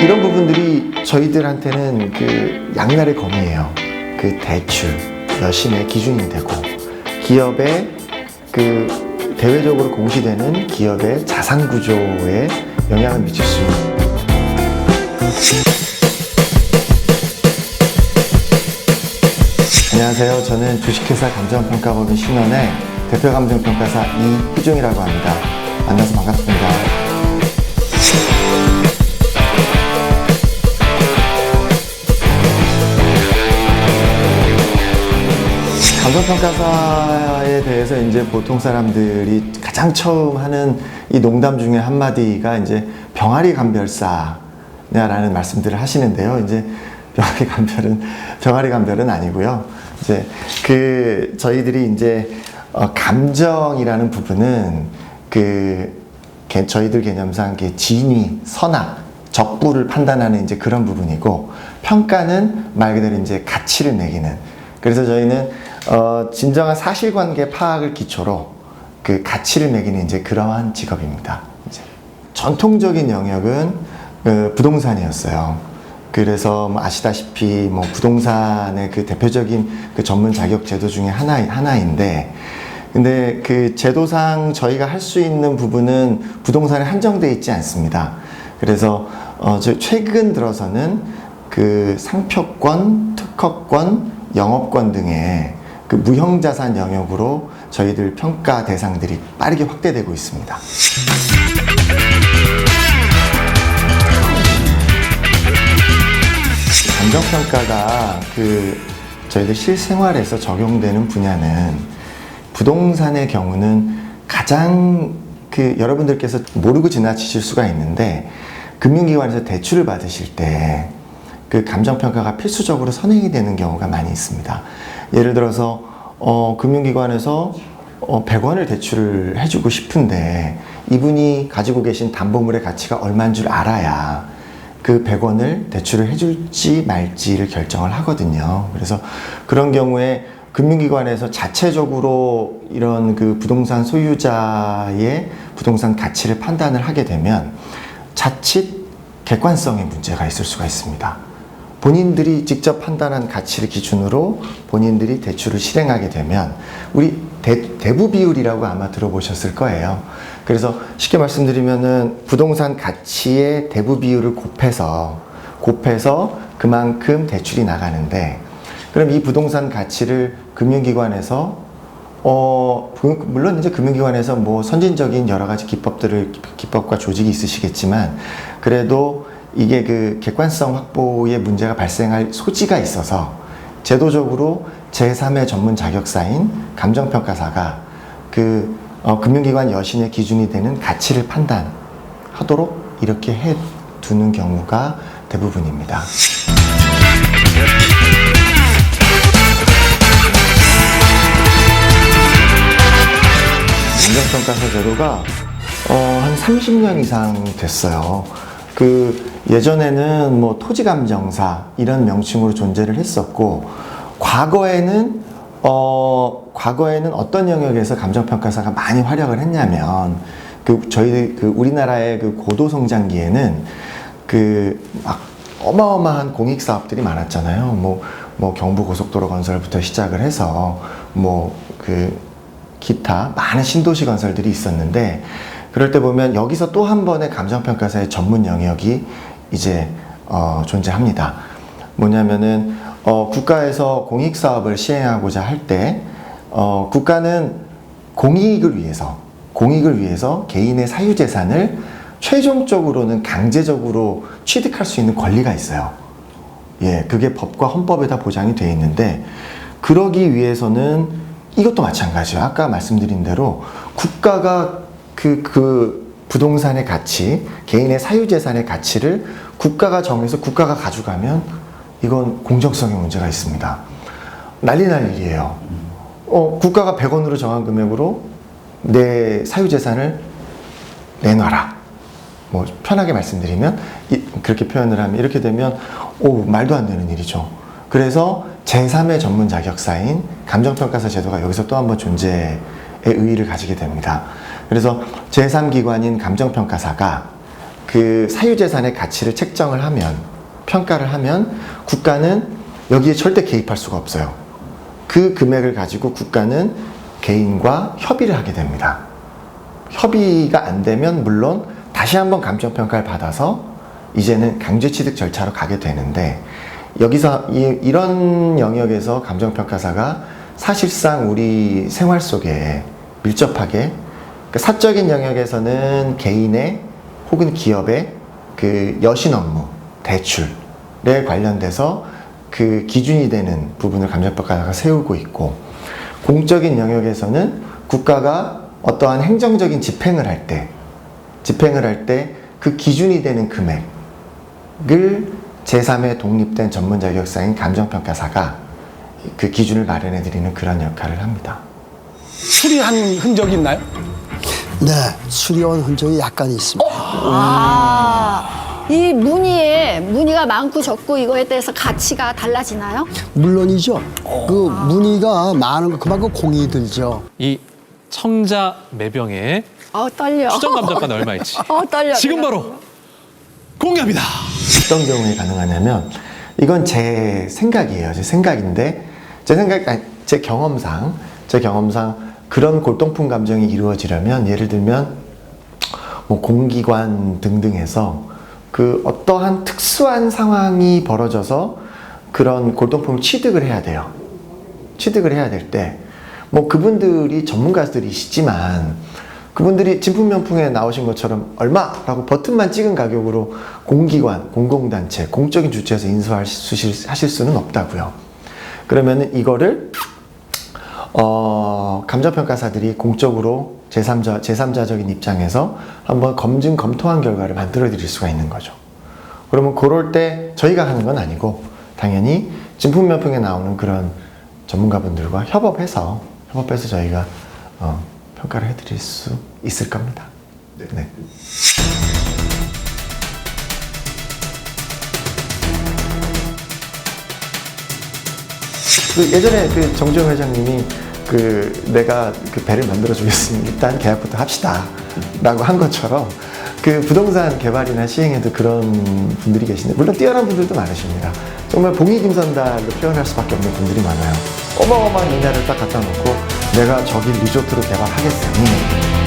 이런 부분들이 저희들한테는 그 양날의 검이에요. 그 대출, 여신의 기준이 되고 기업의 그 대외적으로 공시되는 기업의 자산 구조에 영향을 미칠 수 있는. 안녕하세요. 저는 주식회사 감정평가법인 신원의 대표 감정평가사 이희종이라고 합니다. 만나서 반갑습니다. 감정평가사에 대해서 이제 보통 사람들이 가장 처음 하는 이 농담 중에 한마디가 이제 병아리 감별사냐라는 말씀들을 하시는데요. 이제 병아리 감별은 아니고요. 이제 저희들이 이제 감정이라는 부분은 저희들 개념상 진위, 선악, 적부를 판단하는 이제 그런 부분이고, 평가는 말 그대로 이제 가치를 매기는. 그래서 저희는 진정한 사실관계 파악을 기초로 그 가치를 매기는 이제 그러한 직업입니다. 이제 전통적인 영역은 부동산이었어요. 그래서 아시다시피 부동산의 그 대표적인 그 전문 자격 제도 중에 하나인데, 근데 그 제도상 저희가 할 수 있는 부분은 부동산에 한정되어 있지 않습니다. 그래서 최근 들어서는 그 상표권, 특허권, 영업권 등의 그 무형자산 영역으로 저희들 평가 대상들이 빠르게 확대되고 있습니다. 감정평가가 저희들 실생활에서 적용되는 분야는, 부동산의 경우는 가장 여러분들께서 모르고 지나치실 수가 있는데, 금융기관에서 대출을 받으실 때 그 감정평가가 필수적으로 선행이 되는 경우가 많이 있습니다. 예를 들어서 금융기관에서 100원을 대출을 해주고 싶은데 이분이 가지고 계신 담보물의 가치가 얼마인 줄 알아야 그 100원을 대출을 해줄지 말지를 결정을 하거든요. 그래서 그런 경우에 금융기관에서 자체적으로 이런 그 부동산 소유자의 부동산 가치를 판단을 하게 되면 자칫 객관성에 문제가 있을 수가 있습니다. 본인들이 직접 판단한 가치를 기준으로 본인들이 대출을 실행하게 되면, 우리 대부 비율이라고 아마 들어보셨을 거예요. 그래서 쉽게 말씀드리면은 부동산 가치의 대부 비율을 곱해서 그만큼 대출이 나가는데, 그럼 이 부동산 가치를 금융기관에서 물론 이제 금융기관에서 선진적인 여러 가지 기법과 조직이 있으시겠지만, 그래도 이게 그 객관성 확보에 문제가 발생할 소지가 있어서 제도적으로 제3의 전문 자격사인 감정평가사가 금융기관 여신의 기준이 되는 가치를 판단하도록 이렇게 해두는 경우가 대부분입니다. 감정평가사 제도가 한 30년 이상 됐어요. 예전에는 토지감정사 이런 명칭으로 존재를 했었고, 과거에는 어떤 영역에서 감정평가사가 많이 활약을 했냐면, 우리나라의 고도성장기에는 막 어마어마한 공익사업들이 많았잖아요. 경부고속도로 건설부터 시작을 해서 기타 많은 신도시 건설들이 있었는데, 그럴 때 보면 여기서 또 한 번의 감정평가사의 전문 영역이 이제 존재합니다. 뭐냐면은 국가에서 공익사업을 시행하고자 할 때 국가는 공익을 위해서 개인의 사유재산을 최종적으로는 강제적으로 취득할 수 있는 권리가 있어요. 예, 그게 법과 헌법에 다 보장이 되어 있는데, 그러기 위해서는 이것도 마찬가지예요. 아까 말씀드린 대로 국가가 부동산의 가치, 개인의 사유재산의 가치를 국가가 정해서 국가가 가져가면 이건 공정성에 문제가 있습니다. 난리 날 일이에요. 국가가 100원으로 정한 금액으로 내 사유재산을 내놔라. 편하게 말씀드리면, 그렇게 표현을 하면, 이렇게 되면 말도 안 되는 일이죠. 그래서 제3의 전문 자격사인 감정평가사 제도가 여기서 또 한 번 존재의 의의를 가지게 됩니다. 그래서 제3기관인 감정평가사가 그 사유재산의 가치를 책정을 하면, 평가를 하면 국가는 여기에 절대 개입할 수가 없어요. 그 금액을 가지고 국가는 개인과 협의를 하게 됩니다. 협의가 안 되면 물론 다시 한번 감정평가를 받아서 이제는 강제취득 절차로 가게 되는데, 여기서 이런 영역에서 감정평가사가 사실상 우리 생활 속에 밀접하게, 그러니까 사적인 영역에서는 개인의 혹은 기업의 그 여신 업무, 대출에 관련돼서 그 기준이 되는 부분을 감정평가사가 세우고 있고, 공적인 영역에서는 국가가 어떠한 행정적인 집행을 할 때 그 기준이 되는 금액을 제3의 독립된 전문 자격사인 감정평가사가 그 기준을 마련해 드리는 그런 역할을 합니다. 수리한 흔적이 있나요? 네, 수리한 흔적이 약간 있습니다. 이 무늬가 많고 적고 이거에 대해서 가치가 달라지나요? 물론이죠. 그 무늬가 많은 거 그만큼 공이 들죠. 이 청자 매병의 떨려. 추정 감정가는 얼마일지 떨려. 지금 바로 공개합니다. 어떤 경우에 가능하냐면, 이건 제 생각이에요. 제 생각인데, 제 경험상 그런 골동품 감정이 이루어지려면, 예를 들면 뭐 공기관 등등해서 그 어떠한 특수한 상황이 벌어져서 그런 골동품을 취득을 해야 돼요. 취득을 해야 될 때, 뭐 그분들이 전문가들이시지만 그분들이 진품명품에 나오신 것처럼 얼마라고 버튼만 찍은 가격으로 공기관, 공공단체, 공적인 주체에서 인수하실 수는 없다고요. 그러면은 이거를 감정평가사들이 공적으로 제3자적인 입장에서 한번 검토한 결과를 만들어 드릴 수가 있는 거죠. 그러면 그럴 때 저희가 하는 건 아니고, 당연히 진품명품에 나오는 그런 전문가분들과 협업해서 저희가 평가를 해드릴 수 있을 겁니다. 네. 예전에 그 정주영 회장님이 내가 그 배를 만들어 주겠으니 일단 계약부터 합시다 라고 한 것처럼, 그 부동산 개발이나 시행에도 그런 분들이 계신데, 물론 뛰어난 분들도 많으십니다. 정말 봉이김선달로 표현할 수밖에 없는 분들이 많아요. 어마어마한 인야를 딱 갖다 놓고 내가 저기 리조트로 개발하겠으니